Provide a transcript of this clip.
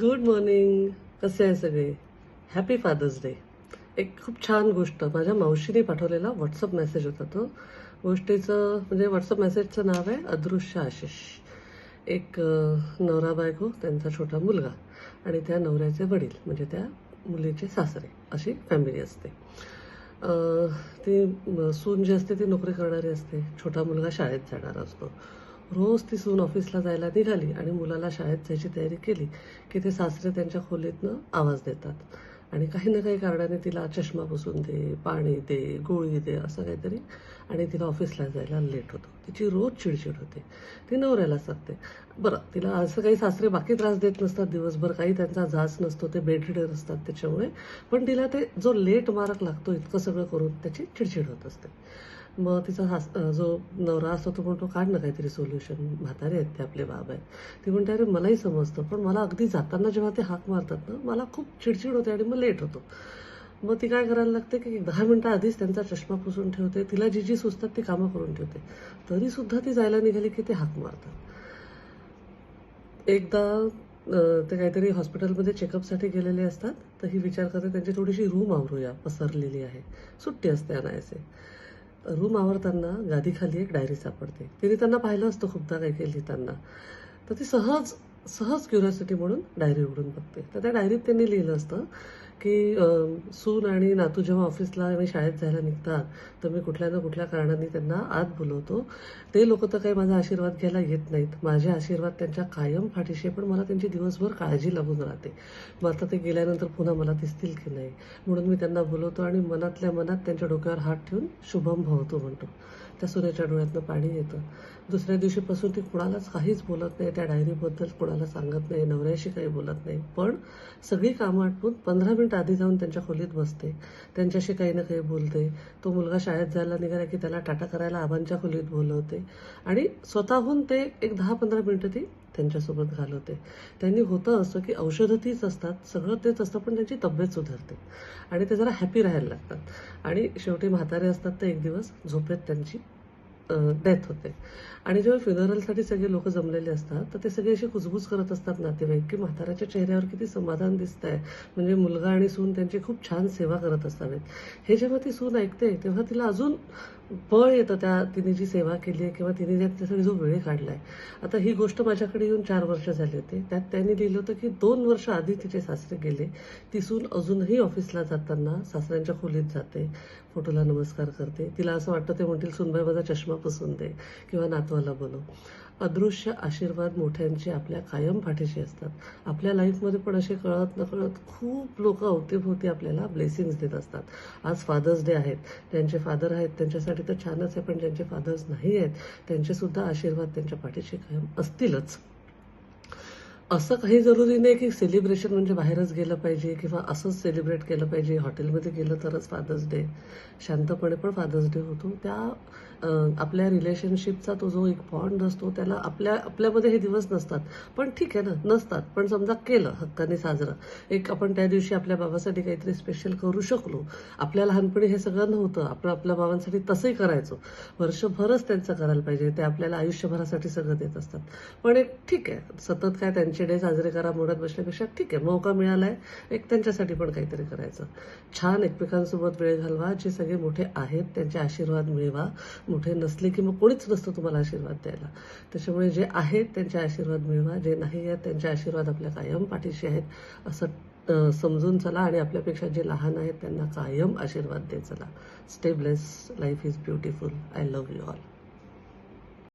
Good morning. कसे आहे सगळे? Happy father's day. एक खूप छान गोष्ट माझ्या मावशीने पाठवलेला व्हॉट्सअप मेसेज होता तो. गोष्टीचं म्हणजे व्हॉट्सअप मेसेजचं नाव आहे अदृश्य आशिष. एक नवरा बायको, त्यांचा छोटा मुलगा आणि त्या नवऱ्याचे वडील म्हणजे त्या मुलीचे सासरे अशी फॅमिली असते. ती सून जी असते ती नोकरी करणारी असते. छोटा मुलगा शाळेत जाणारा असतो. रोज ती सून ऑफिसला जायला निघाली आणि मुलाला शाळेत जायची तयारी केली की ते सासरे त्यांच्या खोलीतनं आवाज देतात आणि काही ना काही कारणाने तिला चष्मा पुसून दे, पाणी दे, गोळी दे असं काहीतरी, आणि तिला ऑफिसला जायला लेट होतो. तिची रोज चिडचिड होते. ती नवऱ्याला सांगते. बरं, तिला असं काही सासरे बाकी त्रास देत नसतात दिवसभर, काही त्यांचा जाच नसतो, ते बेडरिडर असतात त्याच्यामुळे, पण तिला ते जो लेट मार्क लागतो इतकं सगळं करून त्याची चिडचिड होत असते. मग तिचा जो नवरा असतो तो म्हणतो, काढ ना काहीतरी सोल्युशन, म्हातारे आहेत ते, आपले बाबा आहेत. ती म्हणते, अरे मलाही समजतं, पण मला अगदी जाताना जेव्हा ते हाक मारतात ना, मला खूप चिडचिड होते आणि मग लेट होतो. मग ती काय करायला लागते की 10 मिनिटं आधीच त्यांचा चष्मा पुसून ठेवते. तिला जी जी सुचतात ती कामं करून ठेवते. तरी सुद्धा ती जायला निघाली की ते हाक मारतात. एकदा ते काहीतरी हॉस्पिटलमध्ये चेकअपसाठी गेलेले असतात. तर ही विचार करते त्यांची थोडीशी रूम आवरूया, पसरलेली आहे, सुट्टी असते अनायासे. रूम आवरताना गादीखाली एक डायरी सापडते. तिने त्यांना पाहिलं असतं खूपदा काही काही लिहिताना. तर ती सहज सहज क्युरिओसिटी म्हणून डायरी उघडून बघते. तर त्या डायरीत त्यांनी लिहिलं असतं की सून आणि नातू जेव्हा ऑफिसला आणि शाळेत जायला निघतात तर मी कुठल्या ना कुठल्या कारणाने त्यांना आत बोलवतो. ते लोक तर काही माझा आशीर्वाद घ्यायला येत नाहीत. माझे आशीर्वाद त्यांच्या कायम पाठीशी, पण मला त्यांची दिवसभर काळजी लागून राहते. मग आता ते गेल्यानंतर पुन्हा मला दिसतील की नाही, म्हणून मी त्यांना बोलवतो आणि मनातल्या मनात त्यांच्या डोक्यावर हात ठेवून शुभम भवतो म्हणतो. त्या सुनेच्या डोळ्यातनं पाणी येतं. दुसऱ्या दिवशीपासून ती कुणालाच काहीच बोलत नाही, त्या डायरीबद्दल कुणाला सांगत नाही, नवऱ्याशी काही बोलत नाही. पण सगळी कामं आटपून 15 मिनिटं आधी जाऊन त्यांच्या खोलीत बसते, त्यांच्याशी काही ना काही बोलते. तो मुलगा शाळेत जायला निघाला की त्याला टाटा करायला आबांच्या खोलीत बोलवते आणि स्वतःहून ते एक 10-15 मिनिटं ती त्यांच्यासोबत घालवते. त्यांनी होतं असं की औषधं तीच असतात, सगळं तेच असतं, पण त्यांची तब्येत सुधारते आणि ते जरा हॅपी राहायला लागतात आणि शेवटी म्हातारे असतात तर एक दिवस झोपेत त्यांची डेथ होते. आणि जेव्हा फ्युनरलसाठी सगळे लोक जमलेले असतात तर ते सगळे असे कुजबूज करत असतात नातेवाईक की म्हाताऱ्याच्या चेहऱ्यावर किती समाधान दिसतंय, म्हणजे मुलगा आणि सून त्यांची खूप छान सेवा करत असावेत. हे जेव्हा ती सून ऐकते तेव्हा तिला अजून बळ येतं, त्या तिने जी सेवा केली आहे किंवा तिने त्यासाठी जो वेळ काढलाय. आता ही गोष्ट माझ्याकडे येऊन 4 वर्ष झाली होते. त्यात त्यांनी लिहिलं होतं की 2 वर्ष आधी तिचे सासरे गेले. ती सून अजूनही ऑफिसला जाताना सासऱ्यांच्या खोलीत जाते, फोटोला नमस्कार करते. तिला असं वाटतं ते म्हणतील, सुनबाई माझा चष्मा पुसून दे किंवा नातवाला बोलव. अदृश्य आशीर्वाद मोठ्यांचे आपल्या कायम पाठीशी असतात. आपल्या लाईफमध्ये पण असे कळत नकळत खूप लोक अवतीभोवती आपल्याला ब्लेसिंग्स देत असतात. आज फादर्स डे आहेत, ज्यांचे फादर आहेत त्यांच्यासाठी तर छानच आहे, पण ज्यांचे फादर्स नाही आहेत त्यांचे सुद्धा आशीर्वाद त्यांच्या पाठीशी कायम असतीलच. असं काही जरुरी नाही की सेलिब्रेशन म्हणजे बाहेरच गेलं पाहिजे किंवा असंच सेलिब्रेट केलं पाहिजे, हॉटेलमध्ये गेलं तरच फादर्स डे. शांतपणे पण फादर्स डे होतो. त्या आपल्या रिलेशनशिपचा तो जो एक बॉन्ड असतो त्याला आपल्यामध्ये हे दिवस नसतात, पण ठीक आहे ना, नसतात, पण समजा केलं हक्काने साजरं, एक आपण त्या दिवशी आपल्या बाबासाठी काहीतरी स्पेशल करू शकलो. आपल्या लहानपणी हे सगळं नव्हतं, आपण आपल्या बाबांसाठी तसंही करायचो. वर्षभरच त्यांचं करायला पाहिजे, ते आपल्याला आयुष्यभरासाठी सगळं देत असतात. पण एक ठीक आहे, सतत काय त्यांचे डे साजरे करा म्हणत बसल्यापेक्षा ठीक आहे, मौका मिळालाय एक त्यांच्यासाठी पण काहीतरी करायचं. छान एकमेकांसोबत वेळ घालवा. जे सगळे मोठे आहेत त्यांचे आशीर्वाद मिळवा. मोठे नसले की मग कोणीच नसतं तुम्हाला आशीर्वाद द्यायला. त्याच्यामुळे जे आहेत त्यांचे आशीर्वाद मिळवा, जे नाही आहेत त्यांचे आशीर्वाद आपल्या कायम पाठीशी आहेत असं समजून चला आणि आपल्यापेक्षा जे लहान आहेत त्यांना कायम आशीर्वाद देत चला. Stay bless. Life is beautiful. I love you all.